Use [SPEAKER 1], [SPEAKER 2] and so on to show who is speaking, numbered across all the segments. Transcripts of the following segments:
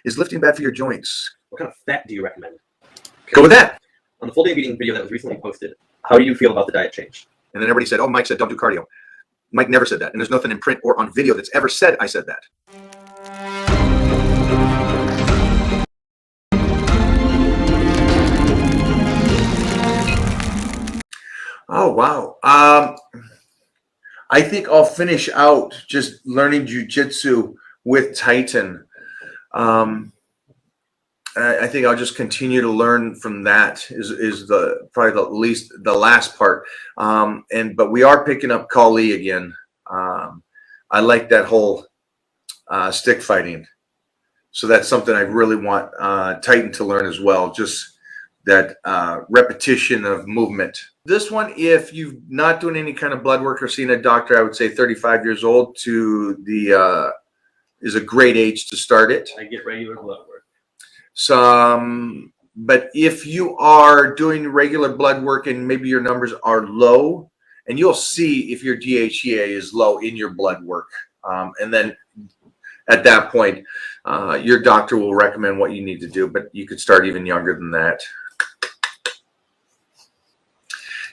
[SPEAKER 1] Is lifting bad for your joints?
[SPEAKER 2] What kind of fat do you recommend?
[SPEAKER 1] Go with that.
[SPEAKER 2] On the full day of eating video that was recently posted, how do you feel about the diet change?
[SPEAKER 1] And then everybody said, oh, Mike said don't do cardio. Mike never said that. And there's nothing in print or on video that's ever said I said that. Oh, wow. I think I'll finish out just learning jujutsu with Titan. I think I'll just continue to learn from that is the probably the least the last part. But we are picking up Kali again. I like that whole stick fighting. So that's something I really want Titan to learn as well. Just that repetition of movement. This one, if you're not doing any kind of blood work or seeing a doctor, I would say 35 years old to the is a great age to start it.
[SPEAKER 2] I get regular blood work.
[SPEAKER 1] But if you are doing regular blood work and maybe your numbers are low, and you'll see if your DHEA is low in your blood work, and then at that point, your doctor will recommend what you need to do. But you could start even younger than that.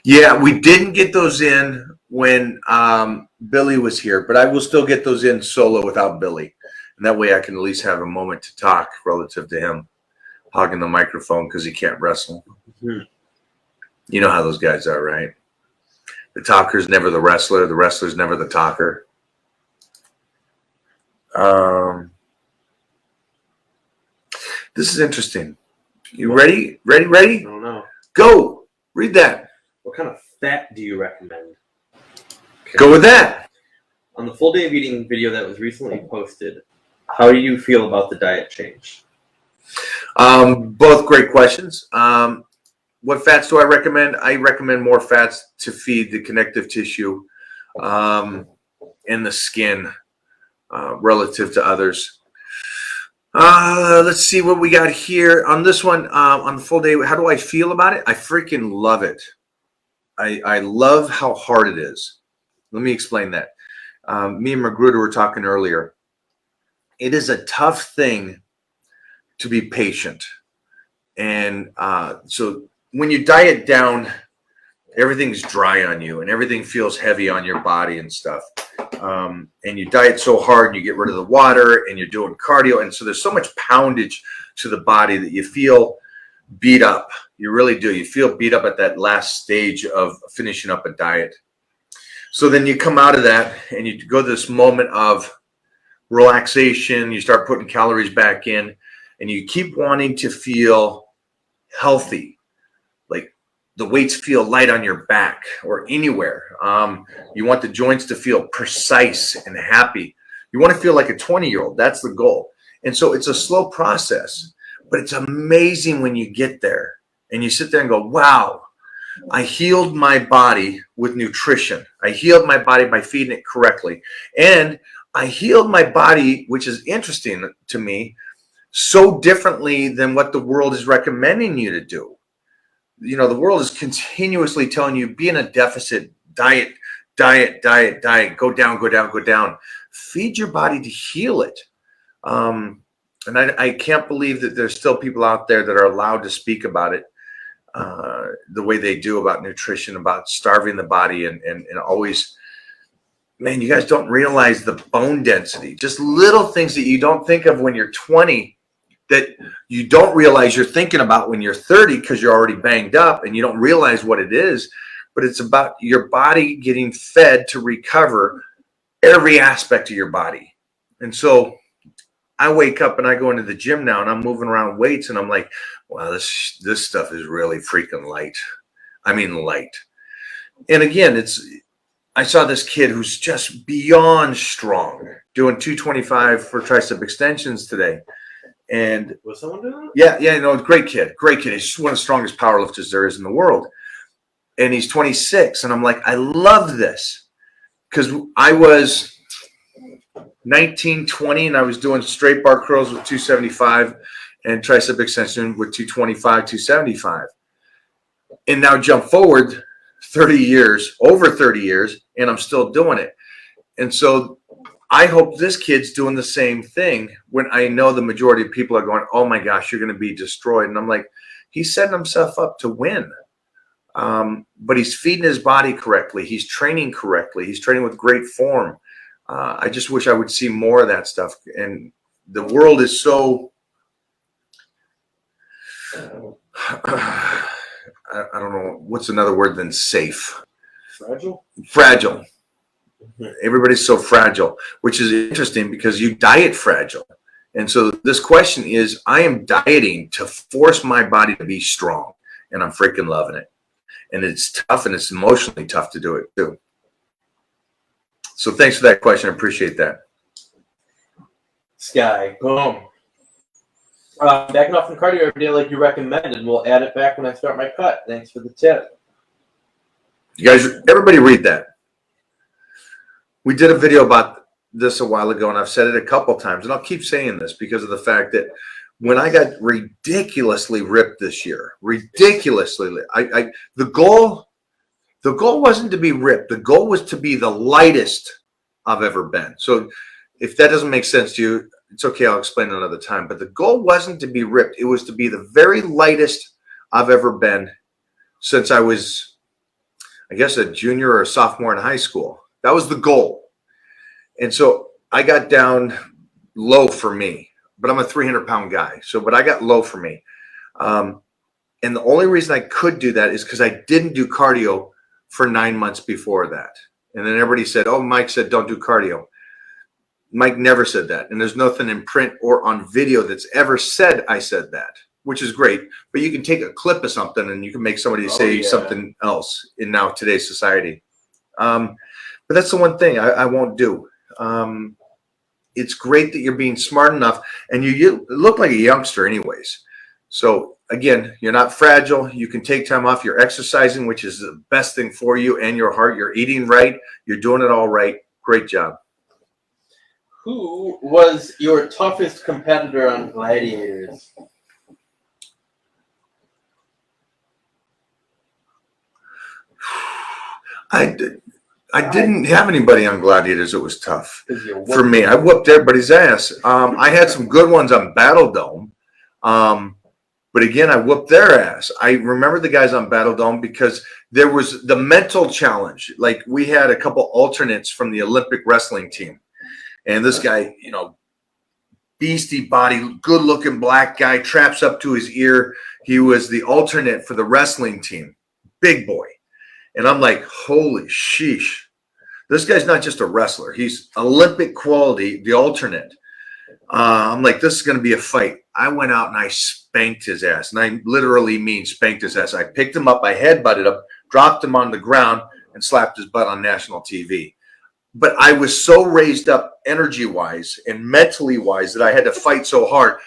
[SPEAKER 1] Yeah, we didn't get those in when Billy was here, but I will still get those in solo without Billy. And that way I can at least have a moment to talk relative to him hogging the microphone because he can't wrestle.
[SPEAKER 2] Mm-hmm.
[SPEAKER 1] You know how those guys are, right? The talker's never the wrestler's never the talker. This is interesting. You ready? Ready?
[SPEAKER 2] I don't know.
[SPEAKER 1] Go. Read that.
[SPEAKER 2] What kind of fat do you recommend? Okay.
[SPEAKER 1] Go with that.
[SPEAKER 2] On the full day of eating video that was recently posted, how do you feel about the diet change?
[SPEAKER 1] Both great questions. What fats do I recommend? I recommend more fats to feed the connective tissue and the skin relative to others. Let's see what we got here on this one. On the full day, how do I feel about it? I freaking love it. I love how hard it is. Let me explain that. Me and Magruder were talking earlier. It is a tough thing to be patient. And so when you diet down, everything's dry on you and everything feels heavy on your body and stuff. And you diet so hard and you get rid of the water and you're doing cardio. And so there's so much poundage to the body that you feel beat up. You really do. You feel beat up at that last stage of finishing up a diet. So then you come out of that and you go to this moment of relaxation. You start putting calories back in and you keep wanting to feel healthy. Like the weights feel light on your back or anywhere. You want the joints to feel precise and happy. You want to feel like a 20-year-old. That's the goal. And so it's a slow process, but it's amazing when you get there and you sit there and go, wow, I healed my body with nutrition. I healed my body by feeding it correctly. And I healed my body, which is interesting to me, so differently than what the world is recommending you to do. You know, the world is continuously telling you, be in a deficit, diet, go down. Feed your body to heal it. And I can't believe that there's still people out there that are allowed to speak about it the way they do about nutrition, about starving the body and always, man, you guys don't realize the bone density, just little things that you don't think of when you're 20 that you don't realize you're thinking about when you're 30 because you're already banged up and you don't realize what it is. But it's about your body getting fed to recover every aspect of your body. And so I wake up and I go into the gym now and I'm moving around weights and I'm like, wow, this stuff is really freaking light. I mean, light. And again, I saw this kid who's just beyond strong doing 225 for tricep extensions today. And
[SPEAKER 2] was someone doing it?
[SPEAKER 1] Yeah, no, great kid. He's one of the strongest powerlifters there is in the world. And he's 26. And I'm like, I love this. Because I was 19, 20, and I was doing straight bar curls with 275 and tricep extension with 225, 275. And now jump forward 30 years, over 30 years, and I'm still doing it. And so I hope this kid's doing the same thing when I know the majority of people are going, oh my gosh, you're going to be destroyed. And I'm like, he's setting himself up to win. But he's feeding his body correctly. He's training correctly. He's training with great form. I just wish I would see more of that stuff. And the world is so, I don't know, what's another word than safe?
[SPEAKER 2] Fragile?
[SPEAKER 1] Fragile. Everybody's so fragile, which is interesting because you diet fragile. And so this question is, I am dieting to force my body to be strong, and I'm freaking loving it. And it's tough, and it's emotionally tough to do it too. So thanks for that question. I appreciate that.
[SPEAKER 2] Sky, boom. Backing off from cardio every day like you recommended. We'll add it back when I start my cut. Thanks for the tip.
[SPEAKER 1] You guys, everybody read that. We did a video about this a while ago, and I've said it a couple times, and I'll keep saying this because of the fact that when I got ridiculously ripped this year, the goal wasn't to be ripped. The goal was to be the lightest I've ever been. So if that doesn't make sense to you, it's okay. I'll explain another time. But the goal wasn't to be ripped. It was to be the very lightest I've ever been since I was, I guess, a junior or a sophomore in high school. That was the goal. And so I got down low for me, but I'm a 300-pound guy. But I got low for me. And the only reason I could do that is because I didn't do cardio for 9 months before that. And then everybody said, oh, Mike said, don't do cardio. Mike never said that. And there's nothing in print or on video that's ever said I said that, which is great. But you can take a clip of something and you can make somebody say something else in now today's society. But that's the one thing I won't do. It's great that you're being smart enough, and you look like a youngster anyways. So again, you're not fragile. You can take time off. You're exercising, which is the best thing for you and your heart. You're eating right. You're doing it all right. Great job.
[SPEAKER 2] Who was your toughest competitor on Gladiators?
[SPEAKER 1] I didn't have anybody on Gladiators that was tough for me. I whooped everybody's ass. I had some good ones on Battle Dome. But again, I whooped their ass. I remember the guys on Battle Dome because there was the mental challenge. Like we had a couple alternates from the Olympic wrestling team. And this guy, beastie body, good looking black guy, traps up to his ear. He was the alternate for the wrestling team. Big boy. And I'm like, holy sheesh. This guy's not just a wrestler. He's Olympic quality, the alternate. I'm like, this is going to be a fight. I went out and I spanked his ass. And I literally mean spanked his ass. I picked him up, I headbutted him, dropped him on the ground, and slapped his butt on national TV. But I was so raised up energy-wise and mentally-wise that I had to fight so hard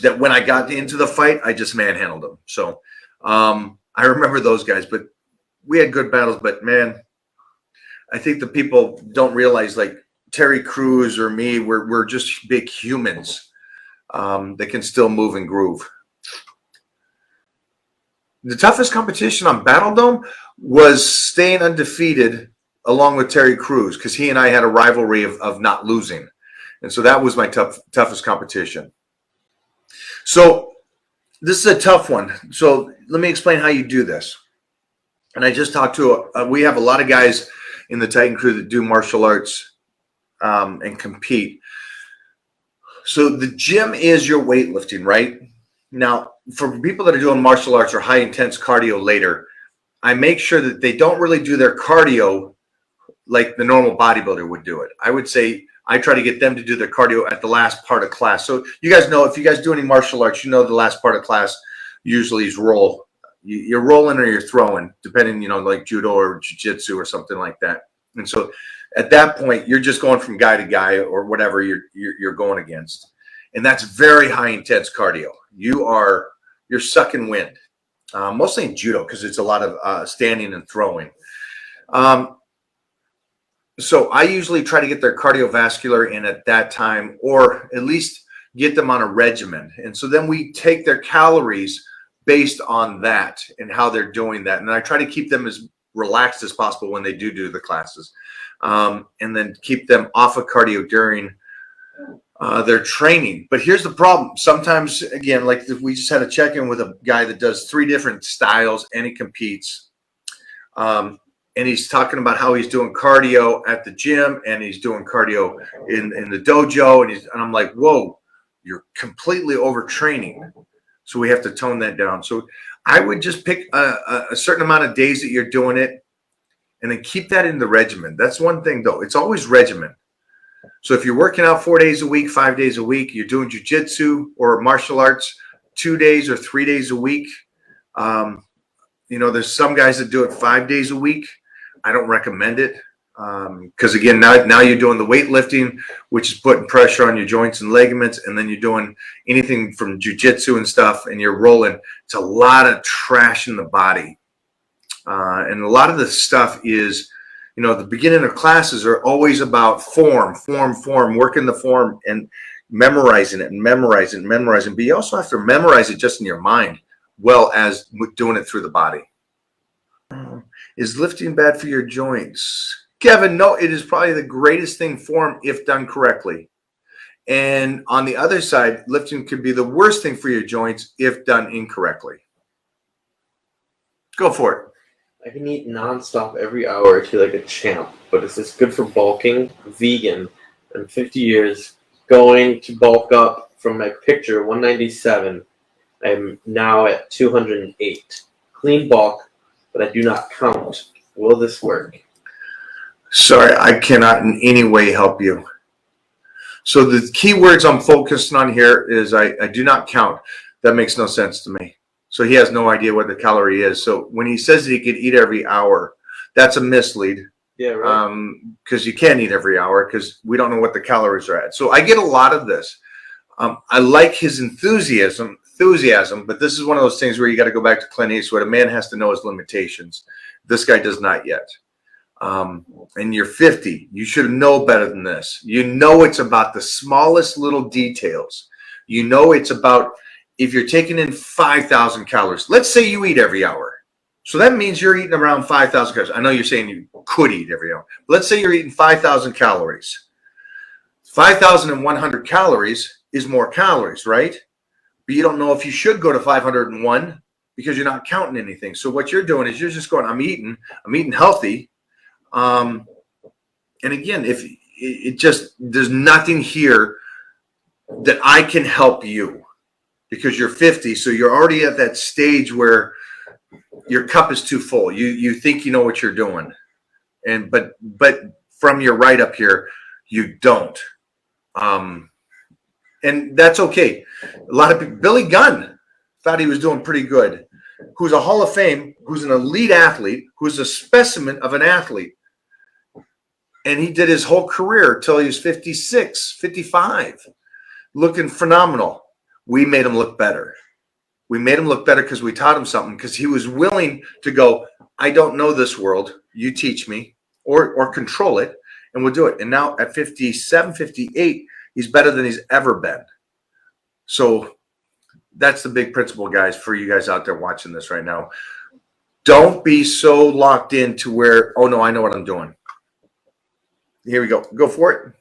[SPEAKER 1] that when I got into the fight, I just manhandled him. So I remember those guys. But we had good battles. But, man, I think the people don't realize, like, Terry Crews or me, we're just big humans that can still move and groove. The toughest competition on Battle Dome was staying undefeated along with Terry Crews, because he and I had a rivalry of not losing. And so that was my toughest competition. So this is a tough one. So let me explain how you do this. And I just talked to, we have a lot of guys in the Titan crew that do martial arts and compete. So the gym is your weightlifting, right? Now, for people that are doing martial arts or high intense cardio later, I make sure that they don't really do their cardio like the normal bodybuilder would do it. I would say I try to get them to do their cardio at the last part of class. So you guys know, if you guys do any martial arts, you know the last part of class usually is roll. You're rolling or you're throwing, depending, like judo or jujutsu or something like that. And so at that point, you're just going from guy to guy or whatever you're going against. And that's very high intense cardio. You're sucking wind, mostly in judo because it's a lot of standing and throwing. So I usually try to get their cardiovascular in at that time, or at least get them on a regimen. And so then we take their calories based on that and how they're doing that. And I try to keep them as relaxed as possible when they do the classes, and then keep them off of cardio during their training. But here's the problem. Sometimes, again, like we just had a check-in with a guy that does 3 different styles and he competes. And he's talking about how he's doing cardio at the gym and he's doing cardio in the dojo. And I'm like, whoa, you're completely overtraining. So we have to tone that down. So I would just pick a certain amount of days that you're doing it and then keep that in the regimen. That's one thing, though. It's always regimen. So if you're working out 4 days a week, 5 days a week, you're doing jujitsu or martial arts 2 days or 3 days a week. There's some guys that do it 5 days a week. I don't recommend it because, again, now you're doing the weightlifting, which is putting pressure on your joints and ligaments, and then you're doing anything from jujitsu and stuff, and you're rolling. It's a lot of trash in the body. And a lot of the stuff is, the beginning of classes are always about form, working the form and memorizing it. But you also have to memorize it just in your mind, well as doing it through the body. Is lifting bad for your joints? Kevin, no, it is probably the greatest thing for them if done correctly. And on the other side, lifting could be the worst thing for your joints if done incorrectly. Go for it.
[SPEAKER 2] I can eat nonstop every hour or two like a champ, but is this good for bulking? Vegan. In 50 years, going to bulk up from my picture, 197. I'm now at 208. Clean bulk, but I do not count. Will this work?
[SPEAKER 1] Sorry, I cannot in any way help you. So the key words I'm focusing on here is I do not count. That makes no sense to me. So he has no idea what the calorie is. So when he says that he could eat every hour, that's a mislead.
[SPEAKER 2] Yeah, right.
[SPEAKER 1] Because you can't eat every hour because we don't know what the calories are at. So I get a lot of this. I like his enthusiasm, but this is one of those things where you got to go back to Clint Eastwood. A man has to know his limitations. This guy does not yet. And you're 50. You should know better than this. It's about the smallest little details. It's about if you're taking in 5,000 calories. Let's say you eat every hour. So that means you're eating around 5,000 calories. I know you're saying you could eat every hour. But let's say you're eating 5,000 calories. 5,100 calories is more calories, right? But you don't know if you should go to 501 because you're not counting anything. So what you're doing is you're just going, I'm eating healthy. And again, if it just, there's nothing here that I can help you because you're 50. So you're already at that stage where your cup is too full. You think you know what you're doing. But from your right up here, you don't. And that's okay. A lot of people, Billy Gunn thought he was doing pretty good, who's a Hall of Fame, who's an elite athlete, who's a specimen of an athlete. And he did his whole career till he was 56, 55, looking phenomenal. We made him look better. We made him look better because we taught him something, because he was willing to go, I don't know this world. You teach me or control it, and we'll do it. And now at 57, 58, he's better than he's ever been. So that's the big principle, guys, for you guys out there watching this right now. Don't be so locked into where, oh, no, I know what I'm doing. Here we go. Go for it.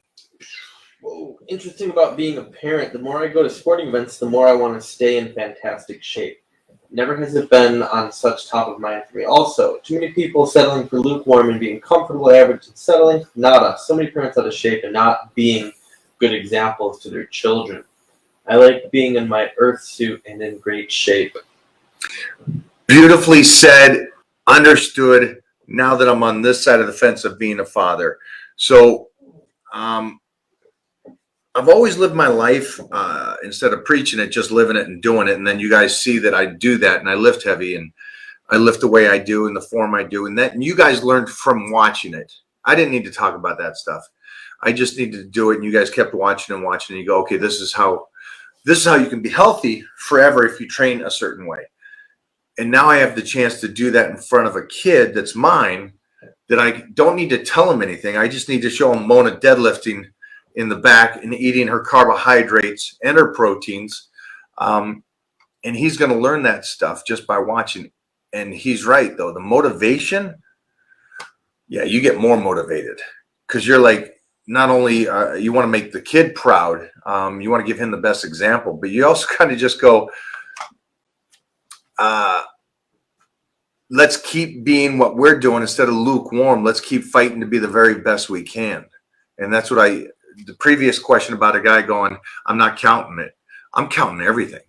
[SPEAKER 2] Whoa, interesting about being a parent. The more I go to sporting events, the more I want to stay in fantastic shape. Never has it been on such top of mind for me. Also, too many people settling for lukewarm and being comfortable, average, and settling. Nada. So many parents out of shape and not being good examples to their children. I like being in my earth suit and in great shape.
[SPEAKER 1] Beautifully said, understood, now that I'm on this side of the fence of being a father. So I've always lived my life instead of preaching it, just living it and doing it. And then you guys see that I do that, and I lift heavy, and I lift the way I do in the form I do. And you guys learned from watching it. I didn't need to talk about that stuff. I just needed to do it, and you guys kept watching and watching, and you go, okay, this is how you can be healthy forever if you train a certain way. And now I have the chance to do that in front of a kid that's mine, that I don't need to tell him anything. I just need to show him Mona deadlifting in the back and eating her carbohydrates and her proteins. And he's going to learn that stuff just by watching. And he's right, though. The motivation yeah, you get more motivated because you're like, not only you want to make the kid proud, you want to give him the best example, but you also kind of just go, let's keep being what we're doing instead of lukewarm. Let's keep fighting to be the very best we can. And that's what the previous question about a guy going, I'm not counting it. I'm counting everything.